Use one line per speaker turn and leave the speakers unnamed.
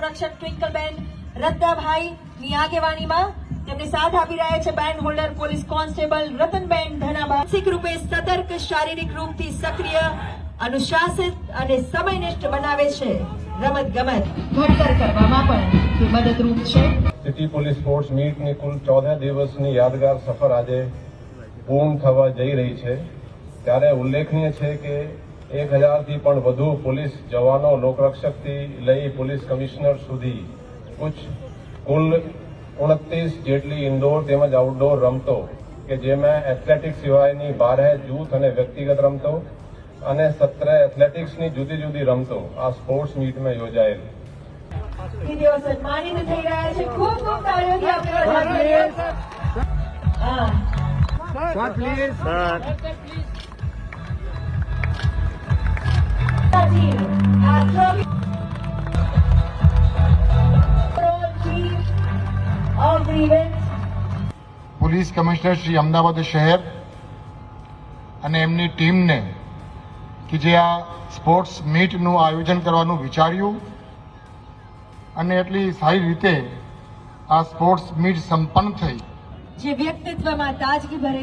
સંરક્ષક ટ્વિંકલબેન રદ્દાભાઈની આગેવાનીમાં તેમની સાથ આપી રહ્યા છે band holder police constable Ratanben Dhanaba. માનસિક રૂપે સતર્ક, શારીરિક રૂપથી સક્રિય, અનુશાસિત અને સમયનિષ્ઠ બનાવે છે। રમત ગમત ઘડતર કરવામાં પણ મદદરૂપ છે।
સિટી પોલીસ સ્પોર્ટ્સ મીટની કુલ 14 દિવસની યાદગાર સફર આજે પૂર્ણ થવા જઈ રહી છે। ત્યારે ઉલ્લેખનીય છે કે 1000થી પણ વધુ પોલીસ જવાનો, લોકરક્ષકથી લઈ પોલીસ કમિશનર સુધી કુલ 29 જેટલી ઇન્ડોર તેમજ આઉટડોર રમતો કે જેમાં એથ્લેટિક્સ સિવાયની 12 જૂથ અને વ્યક્તિગત રમતો અને 17 એથ્લેટિક્સની જુદી જુદી રમતો આ સ્પોર્ટ્સ મીટમાં યોજાયેલ।
તેઓ સન્માનિત થઈ રહ્યા છે। ખૂબ ખૂબ તાળીઓથી આપણે વધાવીએ।
પોલીસ કમિશનર શ્રી અમદાવાદ શહેર અને એમની ટીમને કે જે આ સ્પોર્ટ્સ મીટનું આયોજન કરવાનું વિચાર્યું અને એટલી સારી રીતે આ સ્પોર્ટ્સ મીટ સંપન્ન થઈ,
જે વ્યક્તિત્વમાં તાજગી ભરે